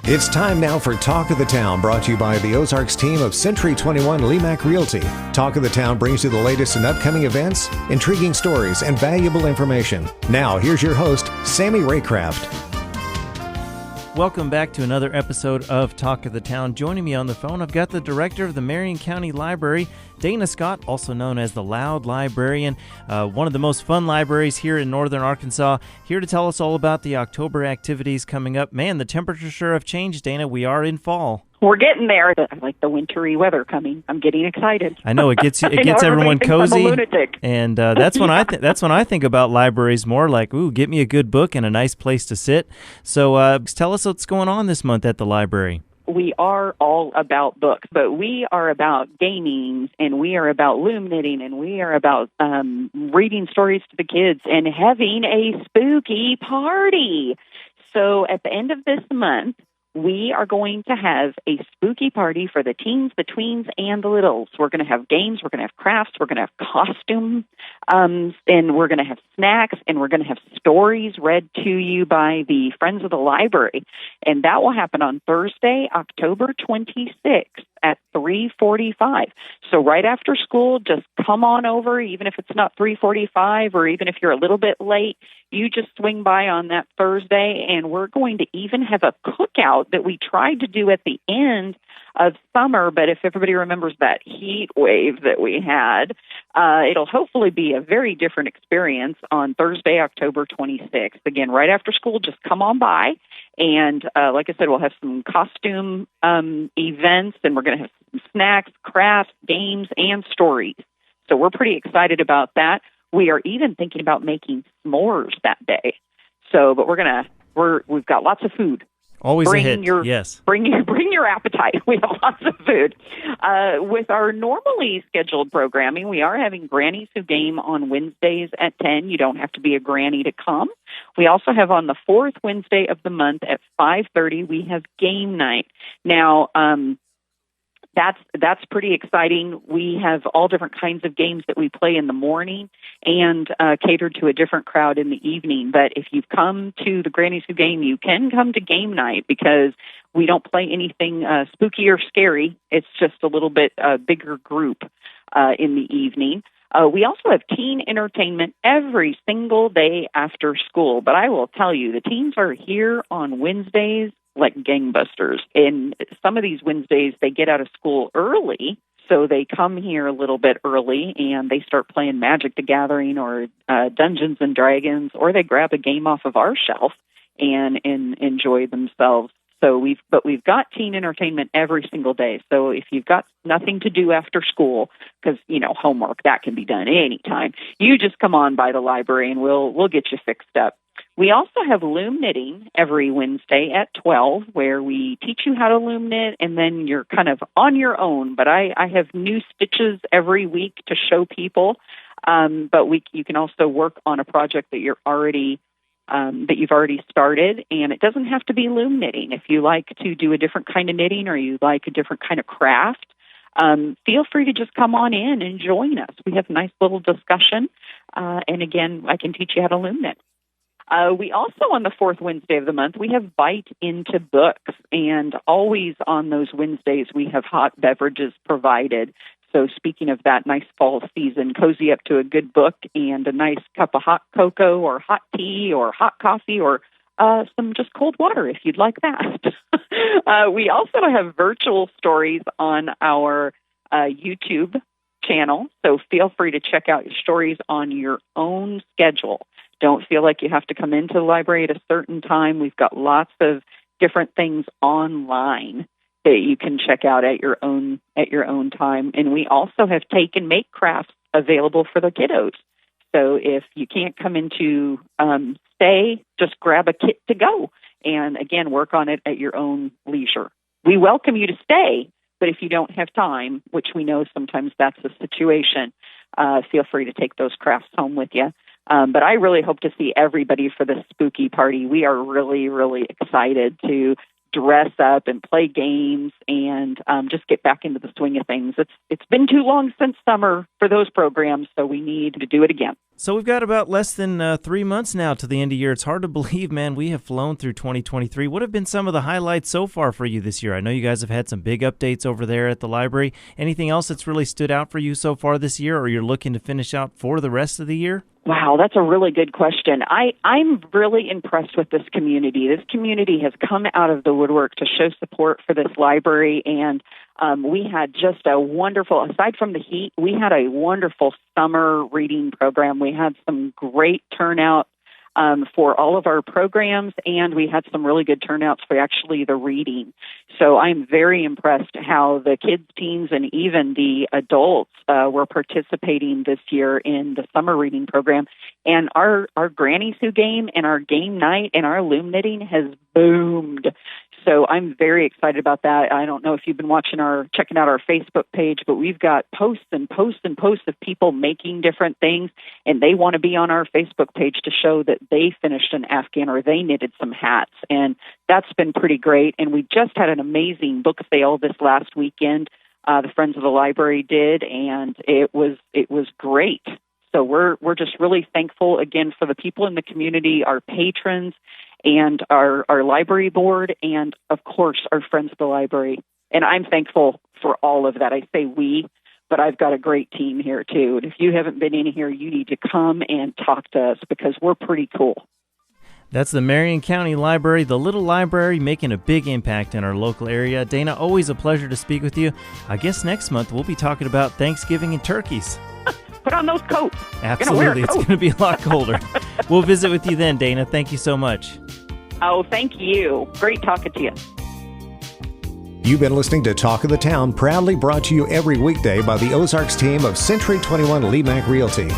It's time now for Talk of the Town, brought to you by the Ozarks team of Century 21 Lemac Realty. Talk of the Town brings you the latest in upcoming events, intriguing stories, and valuable information. Now, here's your host, Sammy Raycraft. Welcome back to another episode of Talk of the Town. Joining me on the phone, I've got the director of the Marion County Library, Dana Scott, also known as the Loud Librarian, one of the most fun libraries here in northern Arkansas, here to tell us all about the October activities coming up. Man, the temperatures sure have changed, Dana. We are in fall. We're getting there. I like the wintry weather coming. I'm getting excited. I know it gets everyone cozy, and that's when I think about libraries more. Like, ooh, get me a good book and a nice place to sit. So, tell us what's going on this month at the library. We are all about books, but we are about gaming, and we are about loom knitting, and we are about reading stories to the kids and having a spooky party. So, at the end of this month, we are going to have a spooky party for the teens, the tweens, and the littles. We're going to have games, we're going to have crafts, we're going to have costumes, and we're going to have snacks, and we're going to have stories read to you by the Friends of the Library. And that will happen on Thursday, October 26th at 3:45. So right after school, just come on over, even if it's not 3:45 or even if you're a little bit late, you just swing by on that Thursday, and we're going to even have a cookout that we tried to do at the end of summer, but if everybody remembers that heat wave that we had, it'll hopefully be a very different experience on Thursday, October 26th. Again, right after school, just come on by. And like I said, we'll have some costume events, and we're going to have some snacks, crafts, games, and stories. So we're pretty excited about that. We are even thinking about making s'mores that day. So, but we've got lots of food. Always a hit, yes. Bring your appetite. We have lots of food. With our normally scheduled programming, we are having Grannies Who Game on Wednesdays at 10. You don't have to be a granny to come. We also have on the fourth Wednesday of the month at 5:30, we have game night. Now, that's pretty exciting. We have all different kinds of games that we play in the morning and catered to a different crowd in the evening. But if you've come to the Grannies Who Game, you can come to game night because we don't play anything spooky or scary. It's just a little bit bigger group in the evening. We also have teen entertainment every single day after school. But I will tell you, the teens are here on Wednesdays like gangbusters. And some of these Wednesdays, they get out of school early, so they come here a little bit early, and they start playing Magic the Gathering or Dungeons and Dragons, or they grab a game off of our shelf and enjoy themselves. So we've got teen entertainment every single day. So if you've got nothing to do after school, because homework that can be done anytime, you just come on by the library and we'll get you fixed up. We also have loom knitting every Wednesday at 12, where we teach you how to loom knit, and then you're kind of on your own. But I have new stitches every week to show people. But you can also work on a project that you've already started, and it doesn't have to be loom knitting. If you like to do a different kind of knitting or you like a different kind of craft, feel free to just come on in and join us. We have a nice little discussion, and again, I can teach you how to loom knit. We also, on the fourth Wednesday of the month, we have Bite into Books, and always on those Wednesdays, we have hot beverages provided. So speaking of that nice fall season, cozy up to a good book and a nice cup of hot cocoa or hot tea or hot coffee or some just cold water if you'd like that. We also have virtual stories on our YouTube channel, so feel free to check out your stories on your own schedule. Don't feel like you have to come into the library at a certain time. We've got lots of different things online that you can check out at your own time. And we also have take and make crafts available for the kiddos. So if you can't come into stay, just grab a kit to go and again work on it at your own leisure. We welcome you to stay, but if you don't have time, which we know sometimes that's the situation, feel free to take those crafts home with you. But I really hope to see everybody for the spooky party. We are really, really excited to dress up and play games and just get back into the swing of things. It's been too long since summer for those programs, so we need to do it again. So we've got about less than 3 months now to the end of the year. It's hard to believe, man, we have flown through 2023. What have been some of the highlights so far for you this year? I know you guys have had some big updates over there at the library. Anything else that's really stood out for you so far this year, or you're looking to finish out for the rest of the year? Wow, that's a really good question. I'm really impressed with this community. This community has come out of the woodwork to show support for this library, and we had just a wonderful, aside from the heat, we had a wonderful summer reading program. We had some great turnout for all of our programs, and we had some really good turnouts for actually the reading. So I'm very impressed how the kids, teens, and even the adults were participating this year in the summer reading program. And our Granny Sue game and our game night and our loom knitting has boomed. So I'm very excited about that. I don't know if you've been checking out our Facebook page, but we've got posts and posts and posts of people making different things, and they want to be on our Facebook page to show that they finished an Afghan or they knitted some hats. And that's been pretty great. And we just had an amazing book sale this last weekend. The Friends of the Library did, and it was great. So we're just really thankful again for the people in the community, our patrons, and our library board, and of course our Friends of the Library. And I'm thankful for all of that. I say we, but I've got a great team here too. And if you haven't been in here, you need to come and talk to us because we're pretty cool. That's the Marion County Library, the little library making a big impact in our local area. Dana, always a pleasure to speak with you. I guess next month we'll be talking about Thanksgiving and turkeys. Put on those coats. Absolutely. It's going to be a lot colder. We'll visit with you then, Dana. Thank you so much. Oh, thank you. Great talking to you. You've been listening to Talk of the Town, proudly brought to you every weekday by the Ozarks team of Century 21 LEMAC Realty.